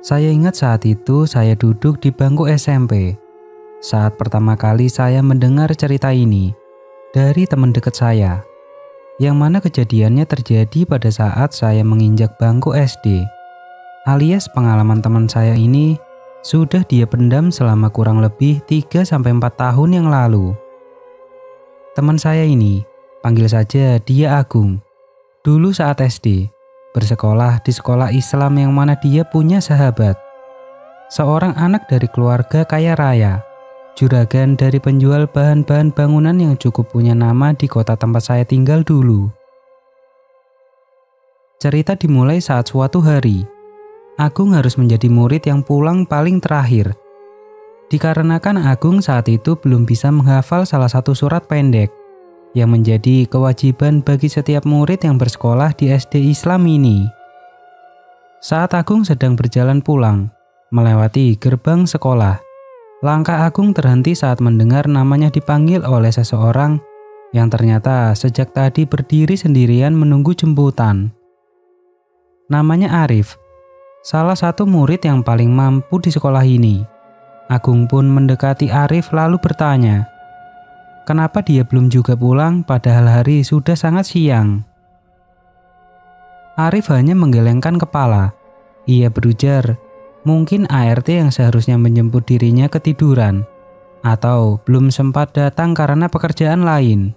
Saya ingat saat itu saya duduk di bangku SMP. Saat pertama kali saya mendengar cerita ini dari teman dekat saya, yang mana kejadiannya terjadi pada saat saya menginjak bangku SD. Alias pengalaman teman saya ini sudah dia pendam selama kurang lebih 3-4 tahun yang lalu. Teman saya ini, panggil saja dia Agung. Dulu saat SD, bersekolah di sekolah Islam yang mana dia punya sahabat. Seorang anak dari keluarga kaya raya, juragan dari penjual bahan-bahan bangunan yang cukup punya nama di kota tempat saya tinggal dulu. Cerita dimulai saat suatu hari, Agung harus menjadi murid yang pulang paling terakhir. Dikarenakan Agung saat itu belum bisa menghafal salah satu surat pendek, yang menjadi kewajiban bagi setiap murid yang bersekolah di SD Islam ini. Saat Agung sedang berjalan pulang, melewati gerbang sekolah, langkah Agung terhenti saat mendengar namanya dipanggil oleh seseorang yang ternyata sejak tadi berdiri sendirian menunggu jemputan. Namanya Arif, salah satu murid yang paling mampu di sekolah ini. Agung pun mendekati Arif lalu bertanya, kenapa dia belum juga pulang padahal hari sudah sangat siang. Arif hanya menggelengkan kepala. Ia berujar, mungkin ART yang seharusnya menjemput dirinya ketiduran, atau belum sempat datang karena pekerjaan lain.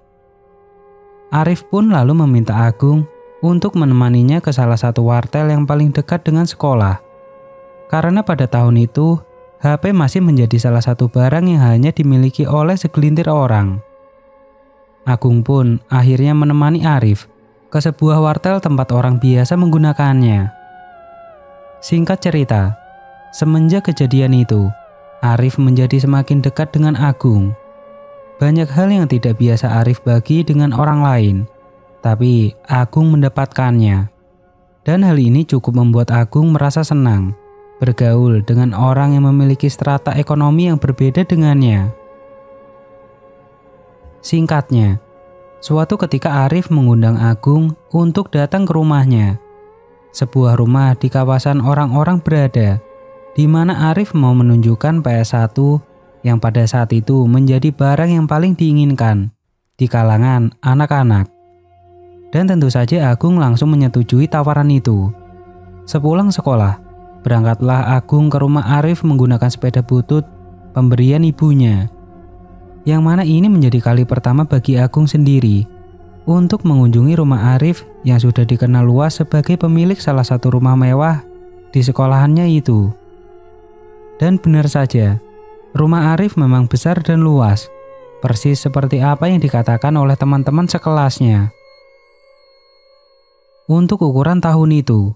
Arif pun lalu meminta Agung untuk menemaninya ke salah satu wartel yang paling dekat dengan sekolah. Karena pada tahun itu, HP masih menjadi salah satu barang yang hanya dimiliki oleh segelintir orang. Agung pun akhirnya menemani Arif ke sebuah wartel tempat orang biasa menggunakannya. Singkat cerita, semenjak kejadian itu, Arif menjadi semakin dekat dengan Agung. Banyak hal yang tidak biasa Arif bagi dengan orang lain, tapi Agung mendapatkannya. Dan hal ini cukup membuat Agung merasa senang bergaul dengan orang yang memiliki strata ekonomi yang berbeda dengannya. Singkatnya, suatu ketika Arif mengundang Agung untuk datang ke rumahnya. Sebuah rumah di kawasan orang-orang berada, di mana Arif mau menunjukkan PS1 yang pada saat itu menjadi barang yang paling diinginkan di kalangan anak-anak. Dan tentu saja Agung langsung menyetujui tawaran itu. Sepulang sekolah, berangkatlah Agung ke rumah Arif menggunakan sepeda butut pemberian ibunya. Yang mana ini menjadi kali pertama bagi Agung sendiri untuk mengunjungi rumah Arif yang sudah dikenal luas sebagai pemilik salah satu rumah mewah di sekolahannya itu. Dan benar saja, rumah Arif memang besar dan luas, persis seperti apa yang dikatakan oleh teman-teman sekelasnya. Untuk ukuran tahun itu,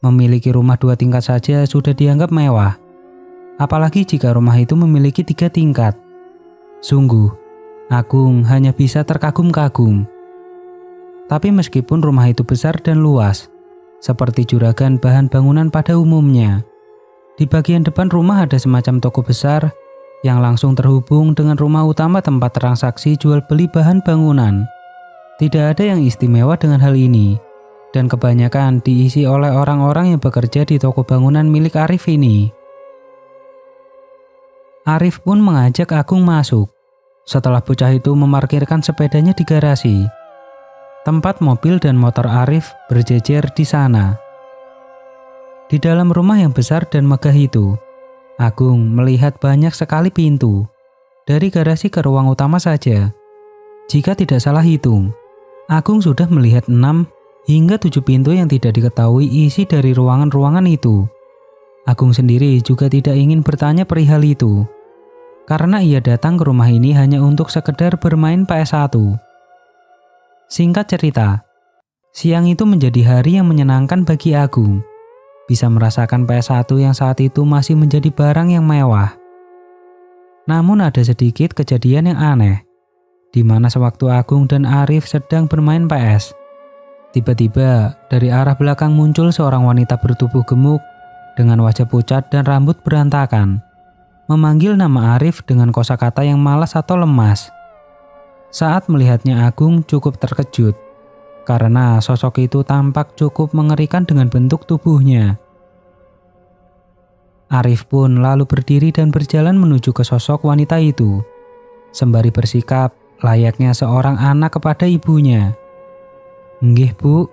memiliki rumah 2 tingkat saja sudah dianggap mewah. Apalagi jika rumah itu memiliki 3 tingkat. Sungguh, Agung hanya bisa terkagum-kagum. Tapi meskipun rumah itu besar dan luas, seperti juragan bahan bangunan pada umumnya, di bagian depan rumah ada semacam toko besar yang langsung terhubung dengan rumah utama tempat transaksi jual beli bahan bangunan. Tidak ada yang istimewa dengan hal ini, dan kebanyakan diisi oleh orang-orang yang bekerja di toko bangunan milik Arif ini. Arif pun mengajak Agung masuk. Setelah bocah itu memarkirkan sepedanya di garasi, tempat mobil dan motor Arif berjejer di sana. Di dalam rumah yang besar dan megah itu, Agung melihat banyak sekali pintu. Dari garasi ke ruang utama saja, jika tidak salah hitung, Agung sudah melihat 6 hingga 7 pintu yang tidak diketahui isi dari ruangan-ruangan itu. Agung sendiri juga tidak ingin bertanya perihal itu, karena ia datang ke rumah ini hanya untuk sekedar bermain PS1. Singkat cerita, siang itu menjadi hari yang menyenangkan bagi Agung. Bisa merasakan PS1 yang saat itu masih menjadi barang yang mewah. Namun ada sedikit kejadian yang aneh, di mana sewaktu Agung dan Arif sedang bermain PS, tiba-tiba dari arah belakang muncul seorang wanita bertubuh gemuk dengan wajah pucat dan rambut berantakan, memanggil nama Arif dengan kosakata yang malas atau lemas. Saat melihatnya Agung cukup terkejut, karena sosok itu tampak cukup mengerikan dengan bentuk tubuhnya. Arif pun lalu berdiri dan berjalan menuju ke sosok wanita itu, sembari bersikap layaknya seorang anak kepada ibunya. "Nggih, Bu,"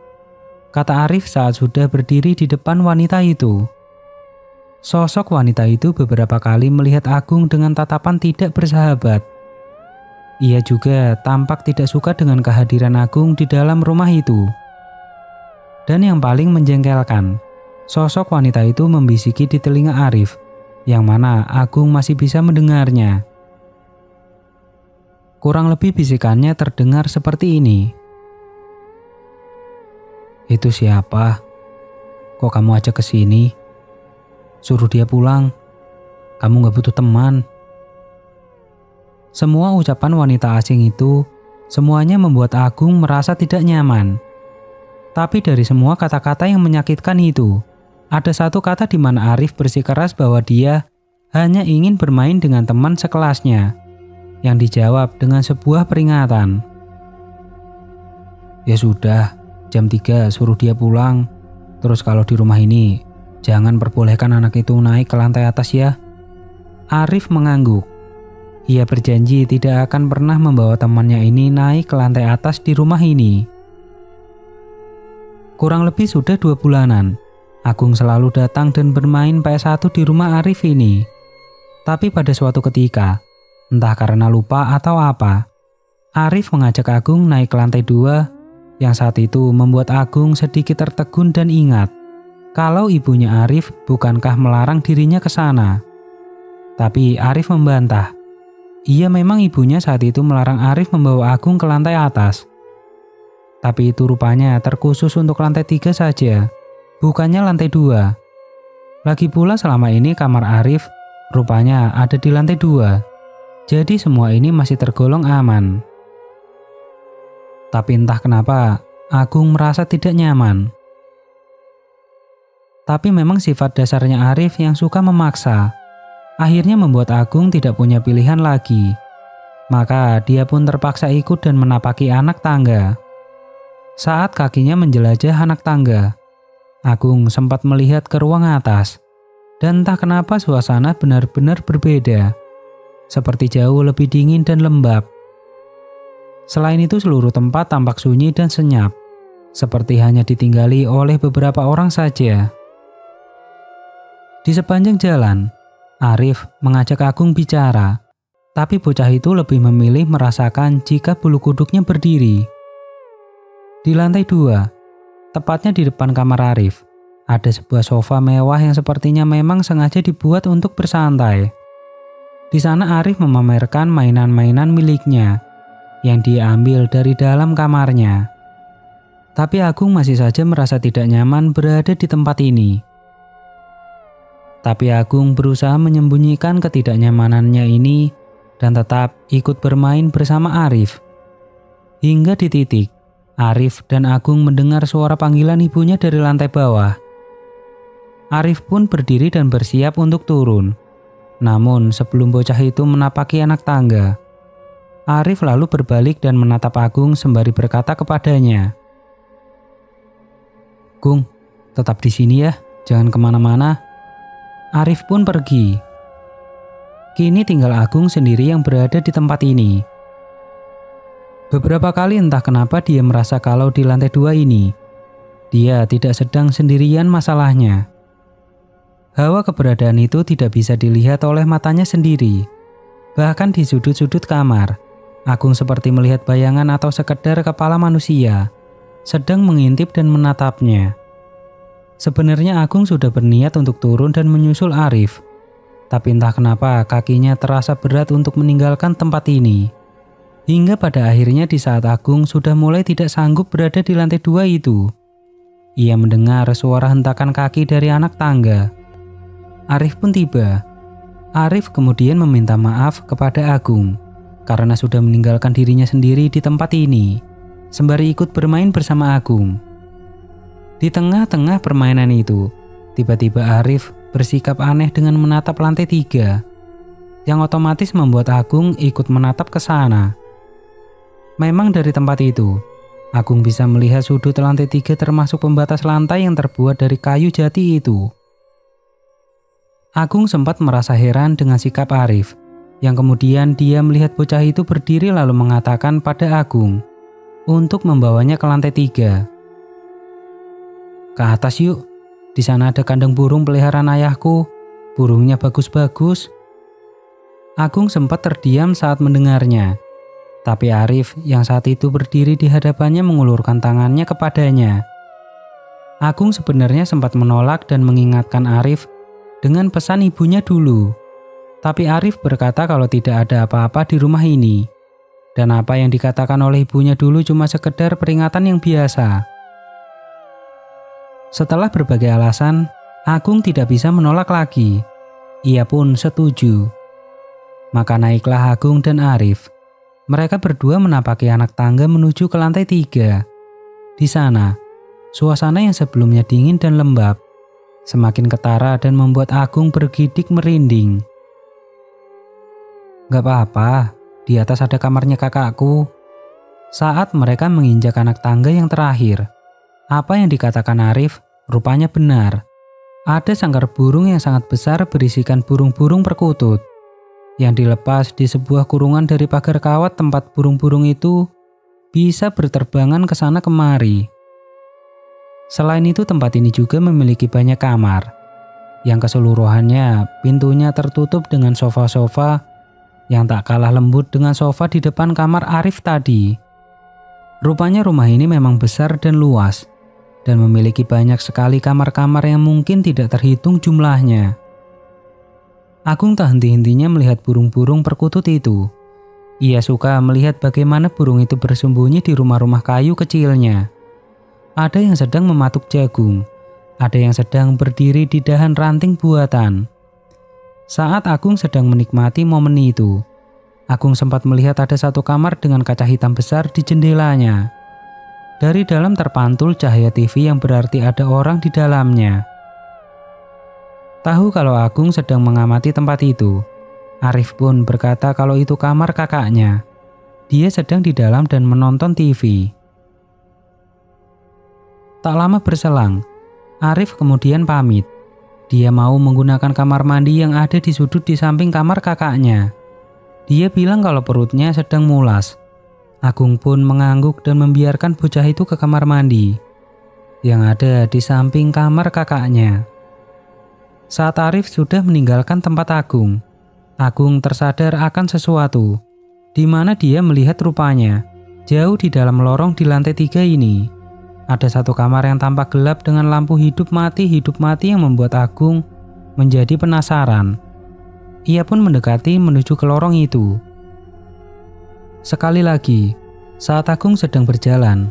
kata Arif saat sudah berdiri di depan wanita itu. Sosok wanita itu beberapa kali melihat Agung dengan tatapan tidak bersahabat. Ia juga tampak tidak suka dengan kehadiran Agung di dalam rumah itu. Dan yang paling menjengkelkan, sosok wanita itu membisiki di telinga Arif, yang mana Agung masih bisa mendengarnya. Kurang lebih bisikannya terdengar seperti ini. "Itu siapa? Kok kamu ajak ke sini? Suruh dia pulang. Kamu gak butuh teman." Semua ucapan wanita asing itu, semuanya membuat Agung merasa tidak nyaman. Tapi dari semua kata-kata yang menyakitkan itu, ada satu kata di mana Arif bersikeras bahwa dia hanya ingin bermain dengan teman sekelasnya, yang dijawab dengan sebuah peringatan. "Ya sudah, jam 3 suruh dia pulang. Terus kalau di rumah ini, jangan perbolehkan anak itu naik ke lantai atas ya." Arif mengangguk. Ia berjanji tidak akan pernah membawa temannya ini naik ke lantai atas di rumah ini. Kurang lebih sudah 2 bulanan, Agung selalu datang dan bermain PS1 di rumah Arif ini. Tapi pada suatu ketika, entah karena lupa atau apa, Arif mengajak Agung naik ke lantai 2, yang saat itu membuat Agung sedikit tertegun dan ingat kalau ibunya Arif bukankah melarang dirinya ke sana. Tapi Arif membantah. Iya, memang ibunya saat itu melarang Arif membawa Agung ke lantai atas. Tapi itu rupanya terkhusus untuk lantai 3 saja, bukannya lantai 2. Lagi pula selama ini kamar Arif rupanya ada di lantai 2. Jadi semua ini masih tergolong aman. Tapi entah kenapa, Agung merasa tidak nyaman. Tapi memang sifat dasarnya Arif yang suka memaksa, akhirnya membuat Agung tidak punya pilihan lagi. Maka dia pun terpaksa ikut dan menapaki anak tangga. Saat kakinya menjelajah anak tangga, Agung sempat melihat ke ruang atas, dan entah kenapa suasana benar-benar berbeda, seperti jauh lebih dingin dan lembab. Selain itu seluruh tempat tampak sunyi dan senyap, seperti hanya ditinggali oleh beberapa orang saja. Di sepanjang jalan, Arif mengajak Agung bicara, tapi bocah itu lebih memilih merasakan jika bulu kuduknya berdiri. Di lantai 2, tepatnya di depan kamar Arif, ada sebuah sofa mewah yang sepertinya memang sengaja dibuat untuk bersantai. Di sana Arif memamerkan mainan-mainan miliknya yang dia ambil dari dalam kamarnya. Tapi Agung masih saja merasa tidak nyaman berada di tempat ini. Tapi Agung berusaha menyembunyikan ketidaknyamanannya ini dan tetap ikut bermain bersama Arif. Hingga di titik Arif dan Agung mendengar suara panggilan ibunya dari lantai bawah. Arif pun berdiri dan bersiap untuk turun. Namun sebelum bocah itu menapaki anak tangga, Arif lalu berbalik dan menatap Agung sembari berkata kepadanya, "Gung, tetap di sini ya, jangan kemana-mana." Arif pun pergi. Kini tinggal Agung sendiri yang berada di tempat ini. Beberapa kali entah kenapa dia merasa kalau di lantai 2 ini, dia tidak sedang sendirian masalahnya. Hawa keberadaan itu tidak bisa dilihat oleh matanya sendiri. Bahkan di sudut-sudut kamar, Agung seperti melihat bayangan atau sekedar kepala manusia sedang mengintip dan menatapnya. Sebenarnya Agung sudah berniat untuk turun dan menyusul Arif. Tapi entah kenapa kakinya terasa berat untuk meninggalkan tempat ini. Hingga pada akhirnya di saat Agung sudah mulai tidak sanggup berada di lantai 2 itu, ia mendengar suara hentakan kaki dari anak tangga. Arif pun tiba. Arif kemudian meminta maaf kepada Agung karena sudah meninggalkan dirinya sendiri di tempat ini, sembari ikut bermain bersama Agung. Di tengah-tengah permainan itu, tiba-tiba Arif bersikap aneh dengan menatap lantai 3, yang otomatis membuat Agung ikut menatap ke sana. Memang dari tempat itu, Agung bisa melihat sudut lantai 3 termasuk pembatas lantai yang terbuat dari kayu jati itu. Agung sempat merasa heran dengan sikap Arif, yang kemudian dia melihat bocah itu berdiri lalu mengatakan pada Agung untuk membawanya ke lantai 3. "Ke atas yuk, di sana ada kandang burung peliharaan ayahku, burungnya bagus-bagus." Agung sempat terdiam saat mendengarnya, tapi Arif yang saat itu berdiri di hadapannya mengulurkan tangannya kepadanya. Agung sebenarnya sempat menolak dan mengingatkan Arif dengan pesan ibunya dulu. Tapi Arif berkata kalau tidak ada apa-apa di rumah ini. Dan apa yang dikatakan oleh ibunya dulu cuma sekedar peringatan yang biasa. Setelah berbagai alasan, Agung tidak bisa menolak lagi. Ia pun setuju. Maka naiklah Agung dan Arif. Mereka berdua menapaki anak tangga menuju ke lantai 3. Di sana, suasana yang sebelumnya dingin dan lembab semakin ketara dan membuat Agung bergidik merinding. "Gak apa-apa, di atas ada kamarnya kakakku." Saat mereka menginjak anak tangga yang terakhir, apa yang dikatakan Arif rupanya benar. Ada sangkar burung yang sangat besar berisikan burung-burung perkutut yang dilepas di sebuah kurungan dari pagar kawat. Tempat burung-burung itu bisa berterbangan ke sana kemari. Selain itu, tempat ini juga memiliki banyak kamar yang keseluruhannya pintunya tertutup dengan sofa-sofa yang tak kalah lembut dengan sofa di depan kamar Arif tadi. Rupanya rumah ini memang besar dan luas, dan memiliki banyak sekali kamar-kamar yang mungkin tidak terhitung jumlahnya. Agung tak henti-hentinya melihat burung-burung perkutut itu. Ia suka melihat bagaimana burung itu bersembunyi di rumah-rumah kayu kecilnya. Ada yang sedang mematuk jagung, ada yang sedang berdiri di dahan ranting buatan. Saat Agung sedang menikmati momen itu, Agung sempat melihat ada satu kamar dengan kaca hitam besar di jendelanya. Dari dalam terpantul cahaya TV yang berarti ada orang di dalamnya. Tahu kalau Agung sedang mengamati tempat itu, Arif pun berkata kalau itu kamar kakaknya. Dia sedang di dalam dan menonton TV. Tak lama berselang, Arif kemudian pamit. Dia mau menggunakan kamar mandi yang ada di sudut di samping kamar kakaknya. Dia bilang kalau perutnya sedang mulas. Agung pun mengangguk dan membiarkan bocah itu ke kamar mandi yang ada di samping kamar kakaknya. Saat Arif sudah meninggalkan tempat Agung, Agung tersadar akan sesuatu, di mana dia melihat rupanya jauh di dalam lorong di lantai 3 ini. Ada satu kamar yang tampak gelap dengan lampu hidup mati yang membuat Agung menjadi penasaran. Ia pun mendekati menuju ke lorong itu. Sekali lagi, saat Agung sedang berjalan,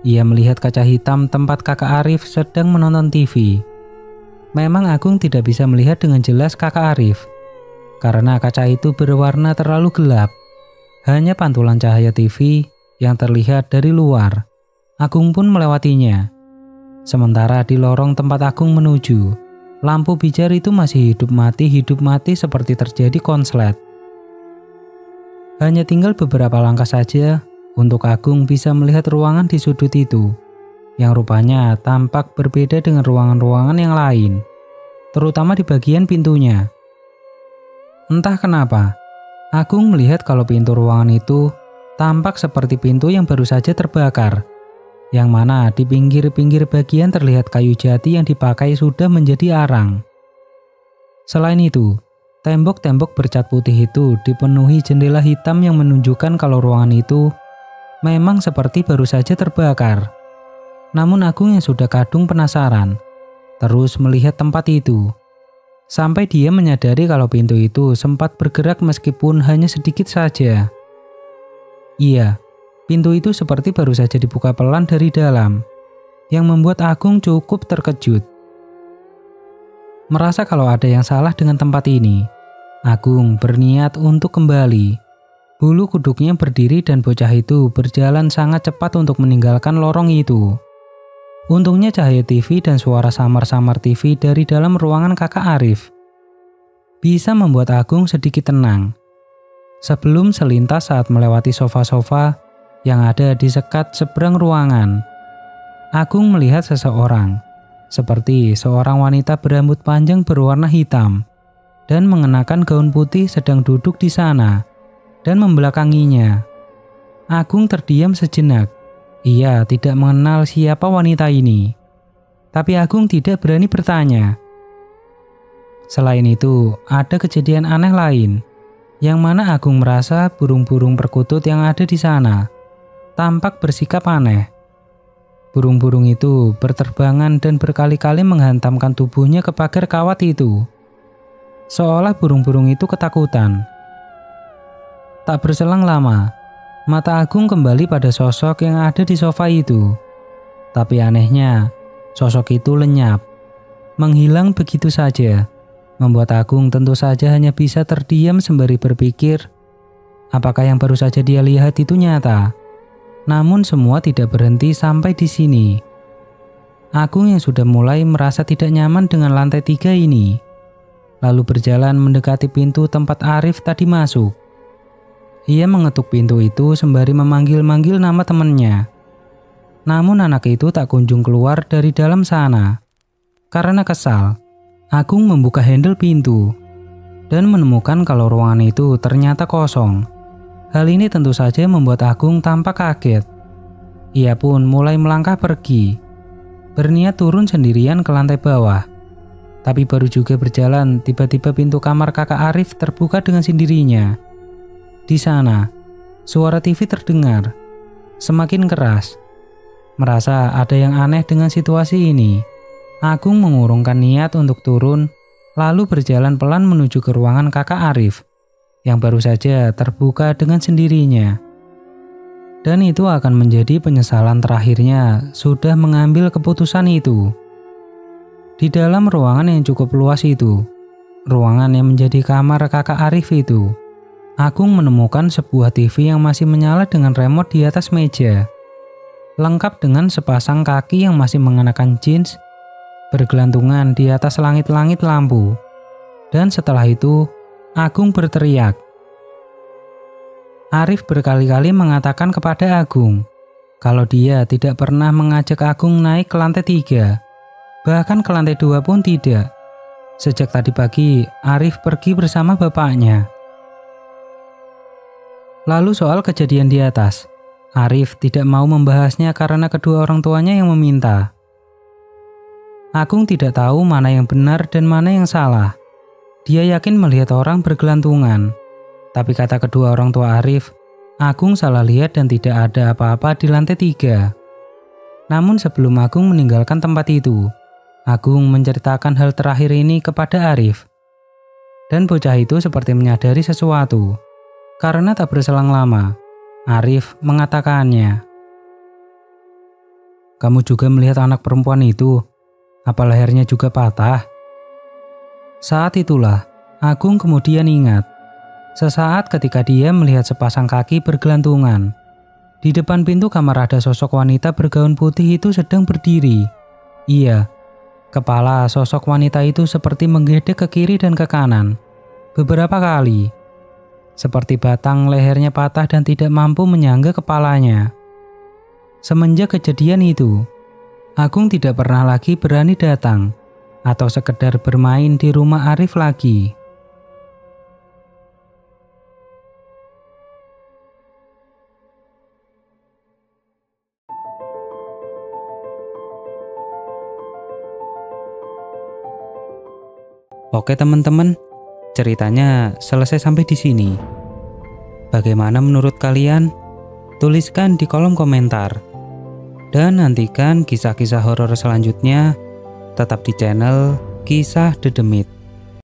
ia melihat kaca hitam tempat kakak Arif sedang menonton TV. Memang Agung tidak bisa melihat dengan jelas kakak Arif, karena kaca itu berwarna terlalu gelap. Hanya pantulan cahaya TV yang terlihat dari luar. Agung pun melewatinya. Sementara di lorong tempat Agung menuju, lampu pijar itu masih hidup mati seperti terjadi konslet. Hanya tinggal beberapa langkah saja untuk Agung bisa melihat ruangan di sudut itu, yang rupanya tampak berbeda dengan ruangan-ruangan yang lain, terutama di bagian pintunya. Entah kenapa, Agung melihat kalau pintu ruangan itu tampak seperti pintu yang baru saja terbakar, yang mana di pinggir-pinggir bagian terlihat kayu jati yang dipakai sudah menjadi arang. Selain itu, tembok-tembok bercat putih itu dipenuhi jendela hitam yang menunjukkan kalau ruangan itu memang seperti baru saja terbakar. Namun Agung yang sudah kadung penasaran, terus melihat tempat itu. Sampai dia menyadari kalau pintu itu sempat bergerak meskipun hanya sedikit saja. Iya, pintu itu seperti baru saja dibuka pelan dari dalam, yang membuat Agung cukup terkejut. Merasa kalau ada yang salah dengan tempat ini, Agung berniat untuk kembali. Bulu kuduknya berdiri dan bocah itu berjalan sangat cepat untuk meninggalkan lorong itu. Untungnya cahaya TV dan suara samar-samar TV dari dalam ruangan kakak Arif bisa membuat Agung sedikit tenang. Sebelum selintas saat melewati sofa-sofa yang ada di sekat seberang ruangan, Agung melihat seseorang, seperti seorang wanita berambut panjang berwarna hitam, dan mengenakan gaun putih sedang duduk di sana dan membelakanginya. Agung terdiam sejenak. Ia tidak mengenal siapa wanita ini. Tapi Agung tidak berani bertanya. Selain itu, ada kejadian aneh lain, yang mana Agung merasa burung-burung perkutut yang ada di sana tampak bersikap aneh. Burung-burung itu berterbangan dan berkali-kali menghantamkan tubuhnya ke pagar kawat itu, seolah burung-burung itu ketakutan. Tak berselang lama, mata Agung kembali pada sosok yang ada di sofa itu. Tapi anehnya, sosok itu lenyap, menghilang begitu saja, membuat Agung tentu saja hanya bisa terdiam sembari berpikir, apakah yang baru saja dia lihat itu nyata? Namun semua tidak berhenti sampai di sini. Agung yang sudah mulai merasa tidak nyaman dengan lantai 3 ini, lalu berjalan mendekati pintu tempat Arif tadi masuk. Ia mengetuk pintu itu sembari memanggil-manggil nama temannya. Namun anak itu tak kunjung keluar dari dalam sana. Karena kesal, Agung membuka handle pintu dan menemukan kalau ruangan itu ternyata kosong. Hal ini tentu saja membuat Agung tampak kaget. Ia pun mulai melangkah pergi, berniat turun sendirian ke lantai bawah. Tapi baru juga berjalan, tiba-tiba pintu kamar kakak Arif terbuka dengan sendirinya. Di sana, suara TV terdengar, semakin keras. Merasa ada yang aneh dengan situasi ini, Agung mengurungkan niat untuk turun, lalu berjalan pelan menuju ke ruangan kakak Arif, yang baru saja terbuka dengan sendirinya. Dan itu akan menjadi penyesalan terakhirnya sudah mengambil keputusan itu. Di dalam ruangan yang cukup luas itu, ruangan yang menjadi kamar kakak Arif itu, Agung menemukan sebuah TV yang masih menyala dengan remote di atas meja, lengkap dengan sepasang kaki yang masih mengenakan jeans, bergelantungan di atas langit-langit lampu. Dan setelah itu, Agung berteriak. Arif berkali-kali mengatakan kepada Agung kalau dia tidak pernah mengajak Agung naik ke lantai 3, bahkan ke lantai 2 pun tidak. Sejak tadi pagi, Arif pergi bersama bapaknya. Lalu soal kejadian di atas, Arif tidak mau membahasnya karena kedua orang tuanya yang meminta. Agung tidak tahu mana yang benar dan mana yang salah. Dia yakin melihat orang bergelantungan. Tapi kata kedua orang tua Arif, Agung salah lihat dan tidak ada apa-apa di lantai 3. Namun sebelum Agung meninggalkan tempat itu, Agung menceritakan hal terakhir ini kepada Arif. Dan bocah itu seperti menyadari sesuatu. Karena tak berselang lama, Arif mengatakannya. Kamu juga melihat anak perempuan itu? Apa lehernya juga patah? Saat itulah, Agung kemudian ingat. Sesaat ketika dia melihat sepasang kaki bergelantungan. Di depan pintu kamar ada sosok wanita bergaun putih itu sedang berdiri. Iya, kepala sosok wanita itu seperti menggedek ke kiri dan ke kanan beberapa kali. Seperti batang lehernya patah dan tidak mampu menyangga kepalanya. Semenjak kejadian itu, Agung tidak pernah lagi berani datang atau sekedar bermain di rumah Arif lagi. Oke teman-teman, ceritanya selesai sampai di sini. Bagaimana menurut kalian? Tuliskan di kolom komentar. Dan nantikan kisah-kisah horor selanjutnya tetap di channel Kisah The Demit.